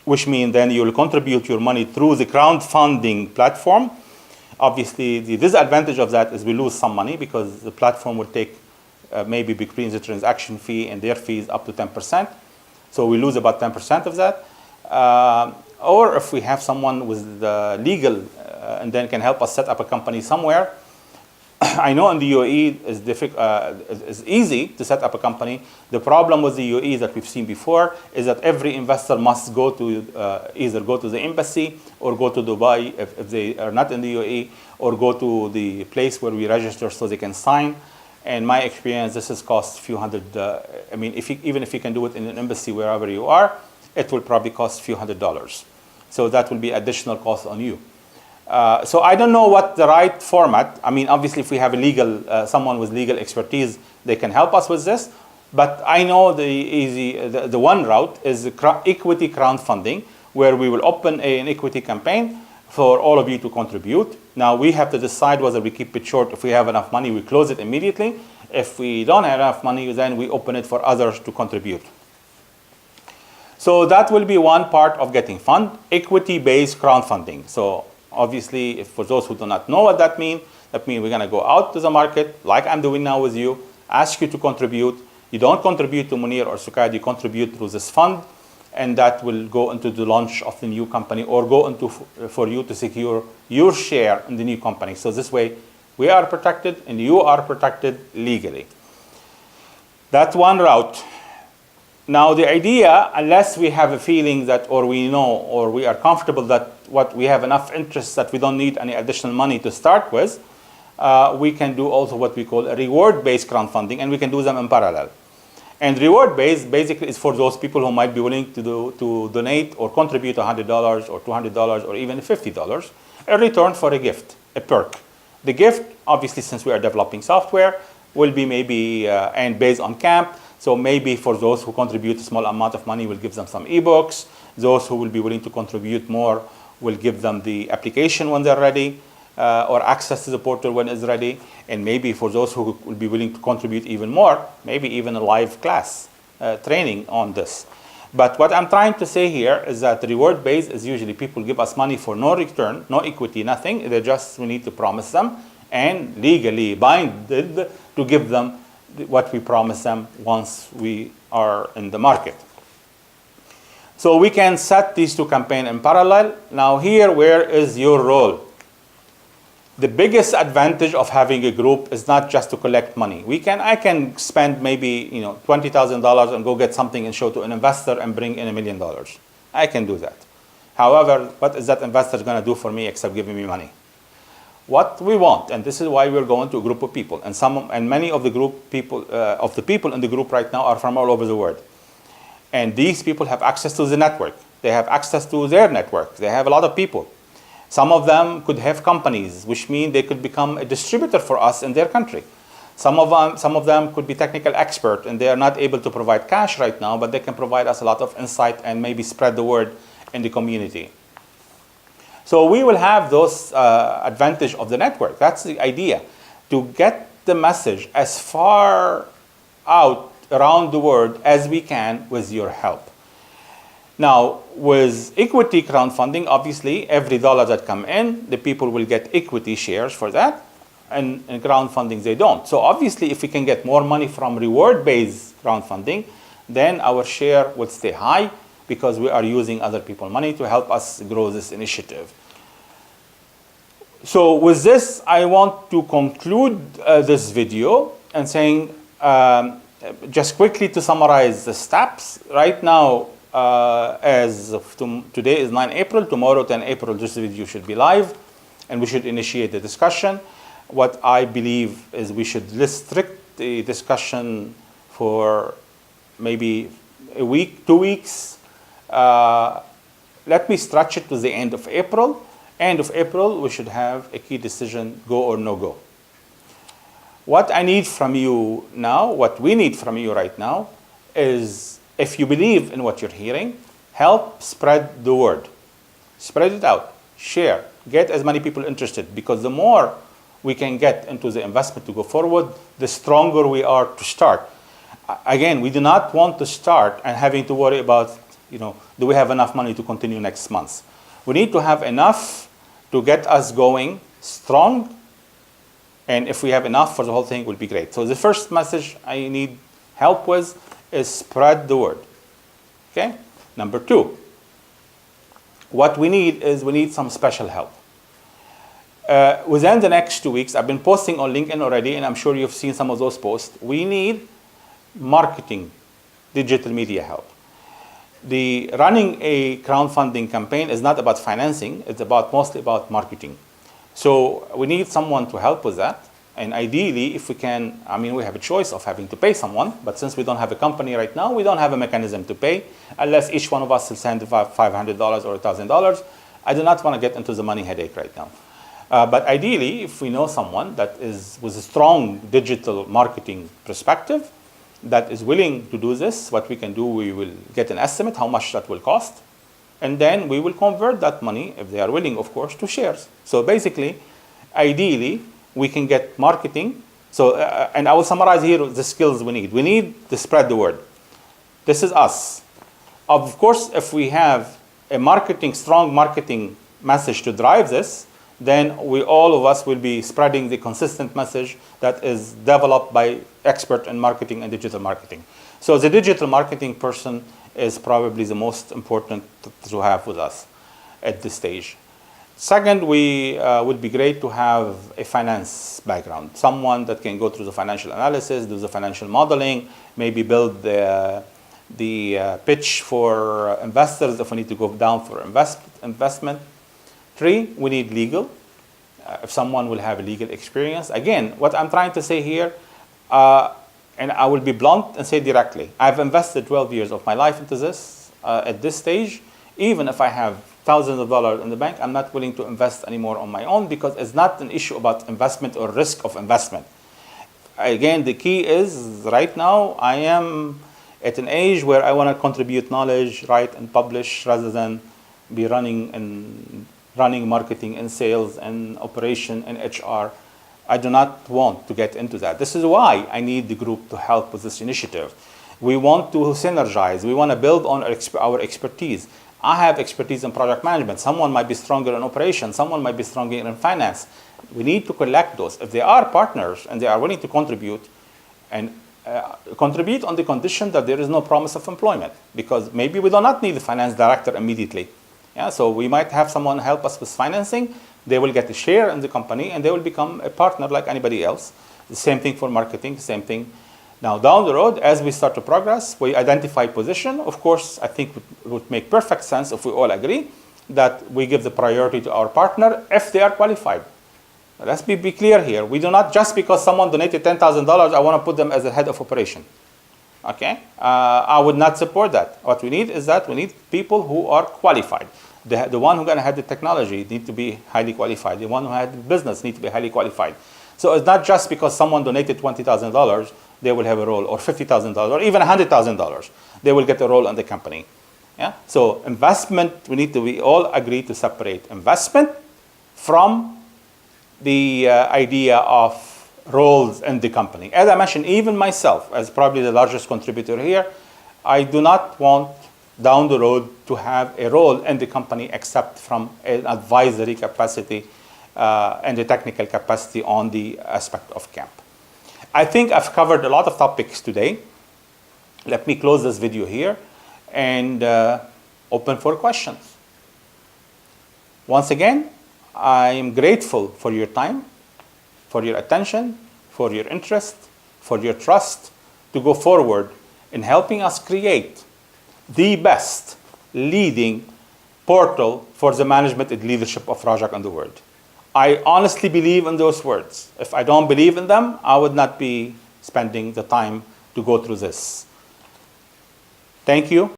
which means then you'll contribute your money through the crowdfunding platform. Obviously, the disadvantage of that is we lose some money because the platform will take maybe between the transaction fee and their fees up to 10%. So we lose about 10% of that. Or if we have someone with the legal and then can help us set up a company somewhere. I know in the UAE it's easy to set up a company. The problem with the UAE that we've seen before is that every investor must go to either go to the embassy or go to Dubai if they are not in the UAE, or go to the place where we register so they can sign. In my experience, this has cost a few hundred. I mean, even if you can do it in an embassy wherever you are, it will probably cost a few $100s. So that will be additional cost on you. So I don't know what the right format. I mean, obviously, if we have a legal someone with legal expertise, they can help us with this. But I know the one route is equity crowdfunding, where we will open an equity campaign for all of you to contribute. Now we have to decide whether we keep it short. If we have enough money, we close it immediately. If we don't have enough money, then we open it for others to contribute. So that will be one part of getting fund, equity-based crowdfunding. So obviously, for those who do not know what that means we're going to go out to the market, like I'm doing now with you, ask you to contribute. You don't contribute to Munir or SUKAD, you contribute through this fund, and that will go into the launch of the new company, or go into for you to secure your share in the new company. So this way, we are protected and you are protected legally. That's one route. Now the idea, unless we have a feeling that, or we know, or we are comfortable that we have enough interest that we don't need any additional money to start with, we can do also what we call a reward-based crowdfunding, and we can do them in parallel. And reward-based basically is for those people who might be willing to donate or contribute $100 or $200 or even $50 in return for a gift, a perk. The gift, obviously, since we are developing software, will be maybe and based on camp. So maybe for those who contribute a small amount of money, we'll give them some ebooks. Those who will be willing to contribute more, we'll give them the application when they're ready, or access to the portal when it's ready. And maybe for those who will be willing to contribute even more, maybe even a live class training on this. But what I'm trying to say here is that the reward base is usually people give us money for no return, no equity, nothing. We need to promise them and legally binded to give them what we promise them once we are in the market. So we can set these two campaigns in parallel. Now here, where is your role? The biggest advantage of having a group is not just to collect money. I can spend maybe $20,000 and go get something and show to an investor and bring in $1 million. I can do that. However, what is that investor going to do for me except giving me money? What we want, and this is why we're going to a group of people, and many of the people in the group right now are from all over the world. And these people have access to the network. They have access to their network. They have a lot of people. Some of them could have companies, which means they could become a distributor for us in their country. Some of them could be technical expert, and they are not able to provide cash right now, but they can provide us a lot of insight and maybe spread the word in the community. So we will have those advantage of the network. That's the idea, to get the message as far out around the world as we can with your help. Now, with equity crowdfunding, obviously, every dollar that comes in, the people will get equity shares for that, and in crowdfunding, they don't. So obviously, if we can get more money from reward-based crowdfunding, then our share will stay high because we are using other people's money to help us grow this initiative. So with this, I want to conclude this video and saying, just quickly to summarize the steps. Right now, as of today is 9 April, tomorrow 10 April, this video should be live, and we should initiate the discussion. What I believe is we should restrict the discussion for maybe a week, 2 weeks. Let me stretch it to the end of April. End of April, we should have a key decision, go or no go. What I need from you now, what we need from you right now, is if you believe in what you're hearing, help spread the word. Spread it out, share, get as many people interested, because the more we can get into the investment to go forward, the stronger we are to start. Again, we do not want to start and having to worry about do we have enough money to continue next month? We need to have enough to get us going strong. And if we have enough for the whole thing, it will be great. So the first message I need help with is spread the word. Okay? Number two, what we need is some special help. Within the next 2 weeks, I've been posting on LinkedIn already, and I'm sure you've seen some of those posts. We need marketing, digital media help. Running a crowdfunding campaign is not about financing, it's mostly about marketing. So we need someone to help with that. And ideally, if we can, we have a choice of having to pay someone, but since we don't have a company right now, we don't have a mechanism to pay, unless each one of us will send $500 or $1,000. I do not want to get into the money headache right now. But ideally, if we know someone that is with a strong digital marketing perspective, that is willing to do this, what we can do, we will get an estimate how much that will cost, and then we will convert that money, if they are willing, of course, to shares. So basically, ideally, we can get marketing. So, and I will summarize here the skills we need. We need to spread the word. This is us. Of course, if we have a strong marketing message to drive this, then all of us will be spreading the consistent message that is developed by expert in marketing and digital marketing. So the digital marketing person is probably the most important to have with us at this stage. Second, would be great to have a finance background, someone that can go through the financial analysis, do the financial modeling, maybe build the pitch for investors if we need to go down for investment. 3, we need legal. If someone will have legal experience. Again, what I'm trying to say here, and I will be blunt and say directly, I've invested 12 years of my life into this. At this stage, even if I have thousands of dollars in the bank, I'm not willing to invest anymore on my own, because it's not an issue about investment or risk of investment. Again, the key is right now I am at an age where I want to contribute knowledge, write and publish, rather than be running marketing and sales and operation and HR. I do not want to get into that. This is why I need the group to help with this initiative. We want to synergize. We want to build on our expertise. I have expertise in project management. Someone might be stronger in operations. Someone might be stronger in finance. We need to collect those. If they are partners and they are willing to contribute, and contribute on the condition that there is no promise of employment, because maybe we do not need the finance director immediately. Yeah, so we might have someone help us with financing. They will get a share in the company, and they will become a partner like anybody else. The same thing for marketing, same thing. Now, down the road, as we start to progress, we identify position. Of course, I think it would make perfect sense if we all agree that we give the priority to our partner if they are qualified. Let's be clear here. We do not, just because someone donated $10,000, I want to put them as the head of operation. Okay? I would not support that. What we need is that we need people who are qualified. The one who's going to have the technology need to be highly qualified. The one who had the business need to be highly qualified. So it's not just because someone donated $20,000, they will have a role, or $50,000, or even $100,000. They will get a role in the company. Yeah? So investment, we all agree to separate investment from the idea of roles in the company. As I mentioned, even myself, as probably the largest contributor here, I do not want down the road to have a role in the company except from an advisory capacity and the technical capacity on the aspect of camp. I think I've covered a lot of topics today. Let me close this video here and open for questions. Once again, I am grateful for your time, for your attention, for your interest, for your trust to go forward in helping us create the best leading portal for the management and leadership of project in the world. I honestly believe in those words. If I don't believe in them, I would not be spending the time to go through this. Thank you.